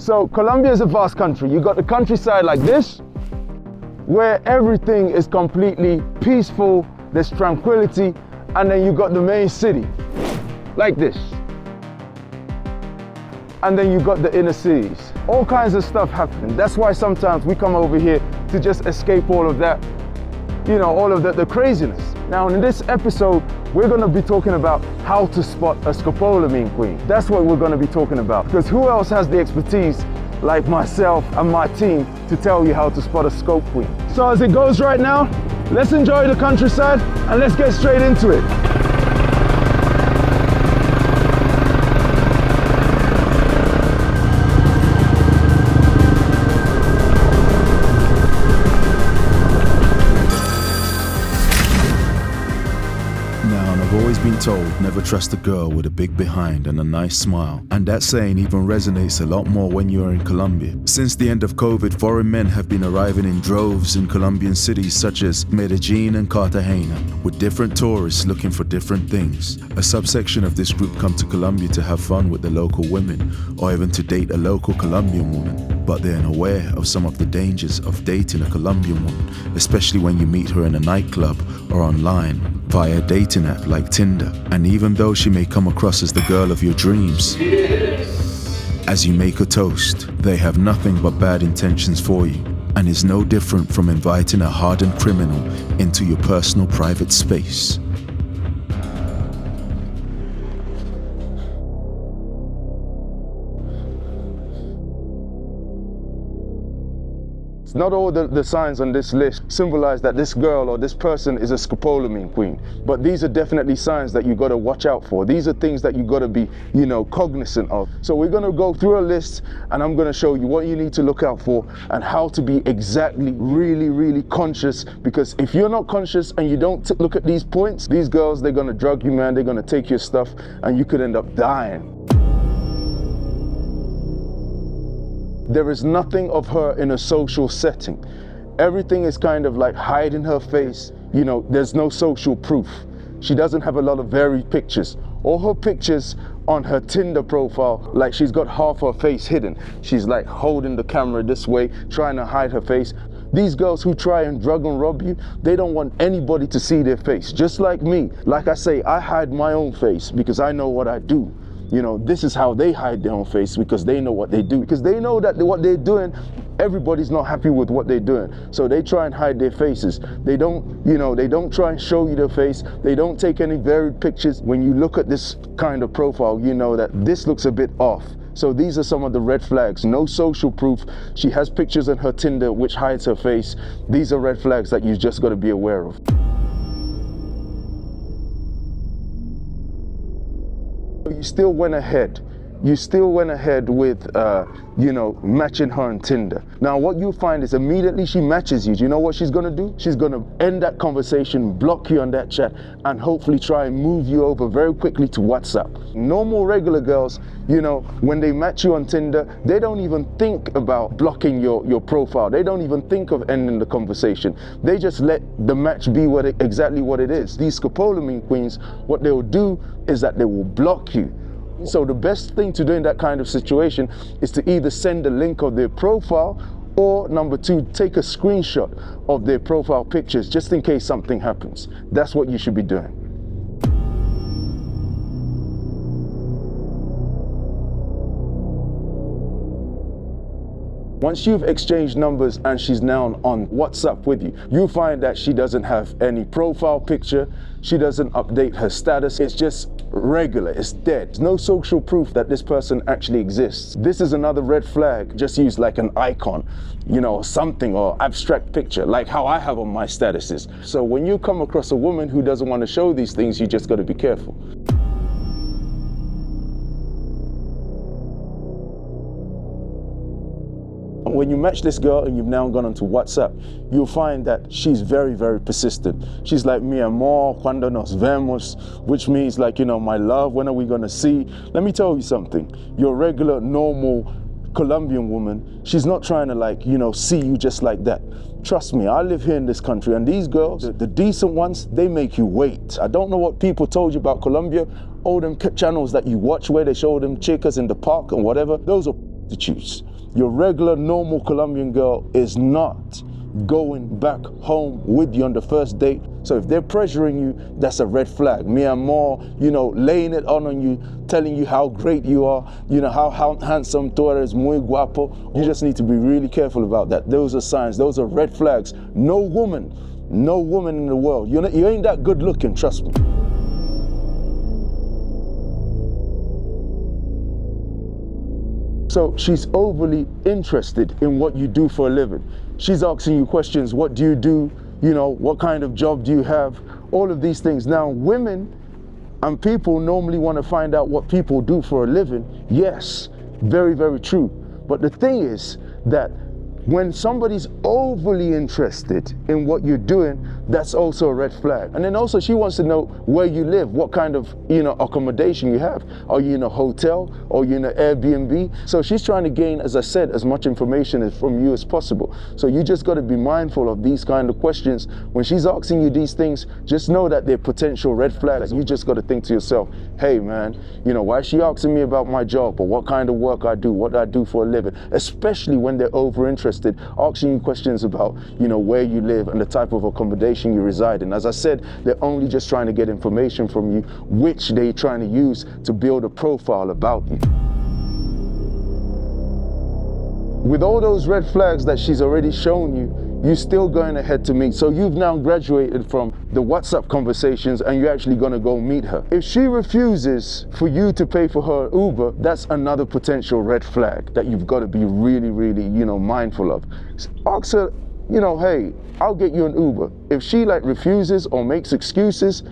So Colombia is a vast country. You got the countryside like this, where everything is completely peaceful, there's tranquility, and then you got the main city, like this. And then you got the inner cities. All kinds of stuff happening. That's why sometimes we come over here to just escape all of that, you know, all of the craziness. Now in this episode, we're gonna be talking about how to spot a scopolamine queen. That's what we're gonna be talking about. Because who else has the expertise like myself and my team to tell you how to spot a scope queen? So as it goes right now, let's enjoy the countryside and let's get straight into it. I've always been told never trust a girl with a big behind and a nice smile, and that saying even resonates a lot more when you're in Colombia. Since the end of COVID, foreign men have been arriving in droves in Colombian cities such as Medellin and Cartagena, with different tourists looking for different things. A subsection of this group come to Colombia to have fun with the local women, or even to date a local Colombian woman, but they're unaware of some of the dangers of dating a Colombian woman, especially when you meet her in a nightclub or online via a dating app like Tinder. And even though she may come across as the girl of your dreams, as you make a toast, they have nothing but bad intentions for you, and is no different from inviting a hardened criminal into your personal private space. Not all the signs on this list symbolize that this girl or this person is a scopolamine queen, but these are definitely signs that you got to watch out for. These are things that you got to be, you know, cognizant of. So we're going to go through a list and I'm going to show you what you need to look out for and how to be exactly really conscious, because if you're not conscious and you don't look at these points, these girls, they're going to drug you, man. They're going to take your stuff and you could end up dying. There is nothing of her in a social setting. Everything is kind of like hiding her face. You know, there's no social proof. She doesn't have a lot of varied pictures. All her pictures on her Tinder profile, like she's got half her face hidden. She's like holding the camera this way, trying to hide her face. These girls who try and drug and rob you, they don't want anybody to see their face. Just like me. Like I say, I hide my own face because I know what I do. You know, this is how they hide their own face, because they know what they do. Because they know that what they're doing, everybody's not happy with what they're doing. So they try and hide their faces. They don't, you know, they don't try and show you their face. They don't take any varied pictures. When you look at this kind of profile, you know that this looks a bit off. So these are some of the red flags. No social proof. She has pictures on her Tinder which hides her face. These are red flags that you just got to be aware of. You still went ahead. You still went ahead with, you know, matching her on Tinder. Now, what you find is immediately she matches you, do you know what she's gonna do? She's gonna end that conversation, block you on that chat, and hopefully try and move you over very quickly to WhatsApp. Normal, regular girls, you know, when they match you on Tinder, they don't even think about blocking your profile. They don't even think of ending the conversation. They just let the match be exactly what it is. These scopolamine queens, what they will do is that they will block you. So the best thing to do in that kind of situation is to either send a link of their profile, or number two, take a screenshot of their profile pictures just in case something happens. That's what you should be doing. Once you've exchanged numbers and she's now on WhatsApp with you, you find that she doesn't have any profile picture, she doesn't update her status, it's just regular, it's dead. There's no social proof that this person actually exists. This is another red flag. Just use like an icon, you know, something, or abstract picture, like how I have on my statuses. So when you come across a woman who doesn't want to show these things, you just got to be careful. When you match this girl and you've now gone onto WhatsApp, you'll find that she's very persistent. She's like, mi amor, cuando nos vemos, which means like, you know, my love, when are we gonna see? Let me tell you something. Your regular, normal Colombian woman, she's not trying to like, you know, see you just like that. Trust me, I live here in this country, and these girls, the decent ones, they make you wait. I don't know what people told you about Colombia. All them channels that you watch where they show them chicas in the park and whatever, those are prostitutes. Your regular, normal Colombian girl is not going back home with you on the first date. So if they're pressuring you, that's a red flag. Me and more, laying it on you, telling you how great you are, how handsome tú eres, muy guapo. You just need to be really careful about that. Those are signs, those are red flags. No woman in the world, you ain't that good looking, trust me. So she's overly interested in what you do for a living. She's asking you questions. What do you do? What kind of job do you have? All of these things. Now, women and people normally want to find out what people do for a living. Yes, very, very true. But the thing is that when somebody's overly interested in what you're doing, that's also a red flag. And then also she wants to know where you live, what kind of accommodation you have. Are you in a hotel or you in an Airbnb? So she's trying to gain, as I said, as much information from you as possible. So you just got to be mindful of these kind of questions. When she's asking you these things, just know that they're potential red flags. You just got to think to yourself, hey man, why is she asking me about my job or what kind of work I do, what I do for a living? Especially when they're over interested, asking you questions about where you live and the type of accommodation you reside in. As I said, they're only just trying to get information from you, which they're trying to use to build a profile about you. With all those red flags that she's already shown you, you're still going ahead to meet. So you've now graduated from the WhatsApp conversations and you're actually going to go meet her. If she refuses for you to pay for her Uber, that's another potential red flag that you've got to be really, really, mindful of. Ask her, hey, I'll get you an Uber. If she refuses or makes excuses,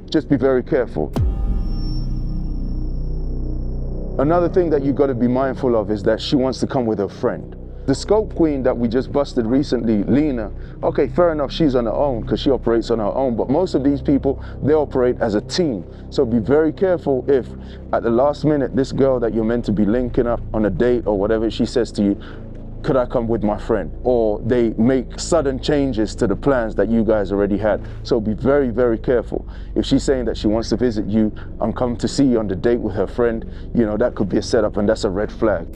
just be very careful. Another thing that you've got to be mindful of is that she wants to come with her friend. The scope queen that we just busted recently, Lena, okay, fair enough, she's on her own because she operates on her own, but most of these people, they operate as a team. So be very careful if at the last minute, this girl that you're meant to be linking up on a date or whatever, she says to you, could I come with my friend? Or they make sudden changes to the plans that you guys already had. So be very, very careful. If she's saying that she wants to visit you and come to see you on the date with her friend, that could be a setup and that's a red flag.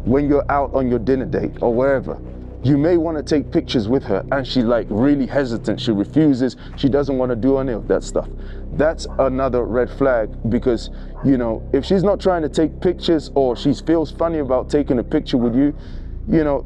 When you're out on your dinner date or wherever, you may want to take pictures with her and she's really hesitant, she refuses, she doesn't want to do any of that stuff. That's another red flag because, if she's not trying to take pictures or she feels funny about taking a picture with you,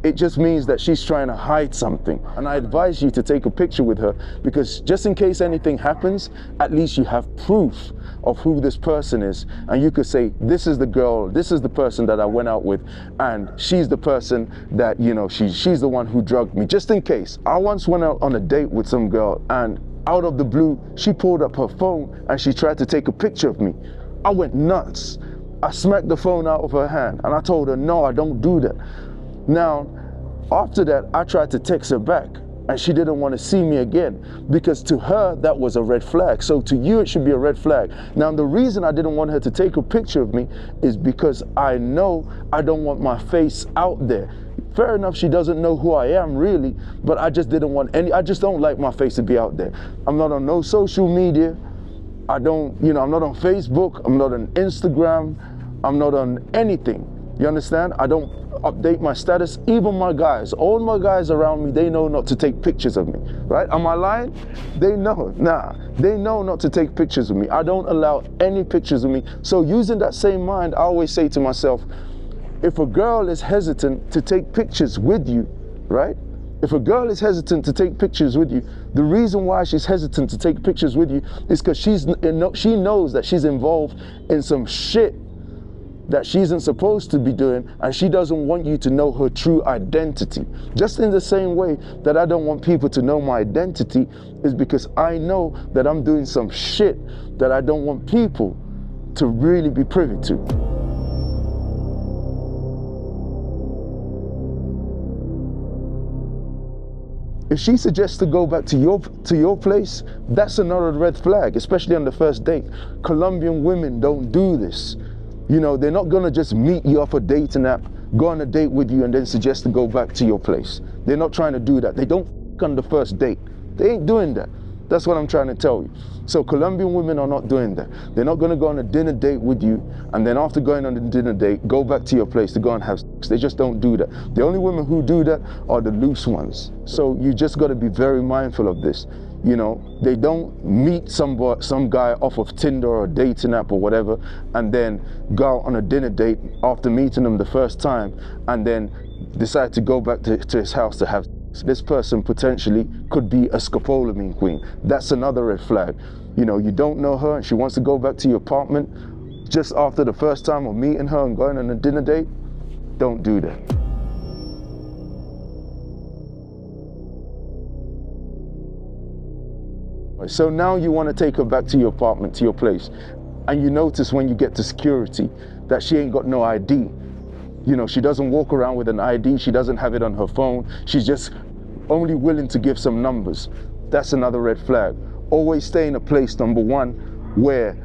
it just means that she's trying to hide something. And I advise you to take a picture with her because just in case anything happens, at least you have proof of who this person is. And you could say, this is the girl, this is the person that I went out with, and she's the person that, she's the one who drugged me, just in case. I once went out on a date with some girl and out of the blue, she pulled up her phone and she tried to take a picture of me. I went nuts. I smacked the phone out of her hand and I told her, no, I don't do that. Now, after that, I tried to text her back and she didn't want to see me again because to her, that was a red flag. So to you, it should be a red flag. Now, the reason I didn't want her to take a picture of me is because I know I don't want my face out there. Fair enough, she doesn't know who I am really, but I just didn't want I just don't like my face to be out there. I'm not on no social media. I'm not on Facebook. I'm not on Instagram. I'm not on anything. You understand? I don't update my status. Even my guys, all my guys around me, they know not to take pictures of me, right? Am I lying? They know, they know not to take pictures of me. I don't allow any pictures of me. So using that same mind, I always say to myself, if a girl is hesitant to take pictures with you, right? If a girl is hesitant to take pictures with you, the reason why she's hesitant to take pictures with you is because she knows that she's involved in some shit that she isn't supposed to be doing, and she doesn't want you to know her true identity. Just in the same way that I don't want people to know my identity is because I know that I'm doing some shit that I don't want people to really be privy to. If she suggests to go back to your place, that's another red flag, especially on the first date. Colombian women don't do this. They're not gonna just meet you off a dating app, go on a date with you and then suggest to go back to your place. They're not trying to do that. They don't on the first date. They ain't doing that. That's what I'm trying to tell you. So Colombian women are not doing that. They're not going to go on a dinner date with you, and then after going on the dinner date, go back to your place to go and have sex. They just don't do that. The only women who do that are the loose ones. So you just got to be very mindful of this. You know, they don't meet some guy off of Tinder or a dating app or whatever, and then go out on a dinner date after meeting him the first time, and then decide to go back to his house to have sex. This person potentially could be a scopolamine queen. That's another red flag. You know, you don't know her and she wants to go back to your apartment just after the first time of meeting her and going on a dinner date. Don't do that. So now you want to take her back to your apartment, to your place, and you notice when you get to security that she ain't got no ID. You know, she doesn't walk around with an ID, she doesn't have it on her phone, she's just only willing to give some numbers. That's another red flag. Always stay in a place, number one, where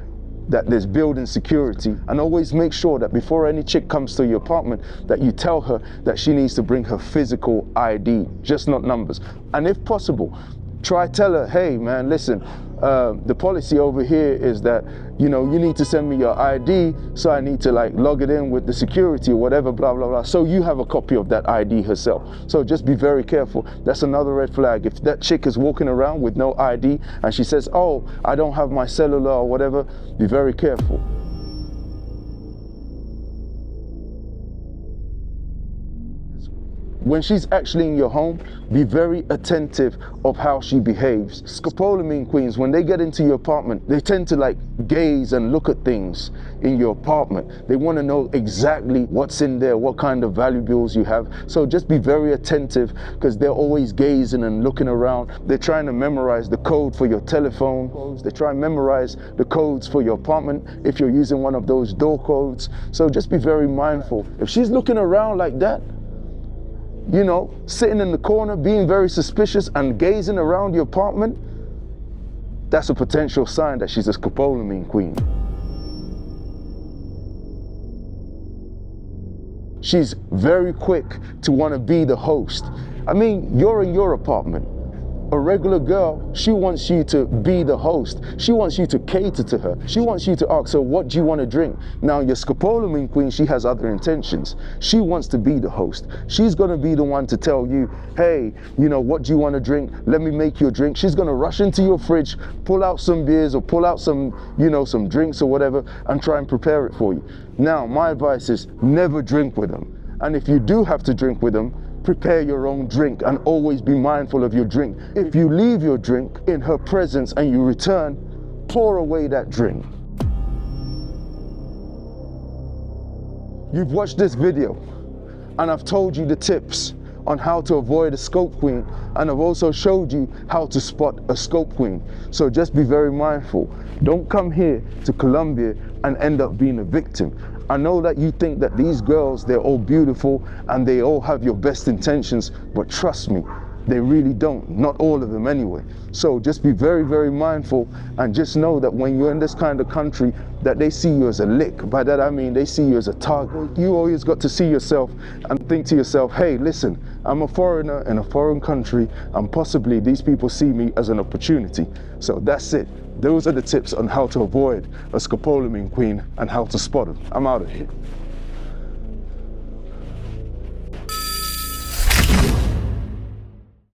that there's building security, and always make sure that before any chick comes to your apartment that you tell her that she needs to bring her physical ID, just not numbers. And if possible, tell her, hey man, listen, the policy over here is that, you know, you need to send me your ID, so I need to like log it in with the security or whatever, blah, blah, blah. So you have a copy of that ID herself. So just be very careful. That's another red flag. If that chick is walking around with no ID and she says, oh, I don't have my cellular or whatever, be very careful. When she's actually in your home, be very attentive of how she behaves. Scopolamine queens, when they get into your apartment, they tend to like gaze and look at things in your apartment. They want to know exactly what's in there, what kind of valuables you have. So just be very attentive, because they're always gazing and looking around. They're trying to memorize the code for your telephone. They try and memorize the codes for your apartment if you're using one of those door codes. So just be very mindful. If she's looking around like that, you know, sitting in the corner, being very suspicious and gazing around your apartment, that's a potential sign that she's a scopolamine queen. She's very quick to want to be the host. I mean, you're in your apartment. A regular girl, she wants you to be the host. She wants you to cater to her. She wants you to ask her, what do you want to drink? Now, your scopolamine queen, she has other intentions. She wants to be the host. She's going to be the one to tell you, hey, you know, what do you want to drink? Let me make you a drink. She's going to rush into your fridge, pull out some beers or pull out some, you know, some drinks or whatever, and try and prepare it for you. Now, my advice is never drink with them. And if you do have to drink with them, prepare your own drink and always be mindful of your drink. If you leave your drink in her presence and you return, pour away that drink. You've watched this video and I've told you the tips on how to avoid a scope queen, and I've also showed you how to spot a scope queen. So just be very mindful. Don't come here to Colombia and end up being a victim. I know that you think that these girls, they're all beautiful and they all have your best intentions, but trust me, they really don't. Not all of them anyway. So just be very, very mindful, and just know that when you're in this kind of country, that they see you as a lick. By that I mean they see you as a target. You always got to see yourself and think to yourself, hey, listen, I'm a foreigner in a foreign country, and possibly these people see me as an opportunity. So that's it. Those are the tips on how to avoid a scopolamine queen and how to spot them. I'm out of here.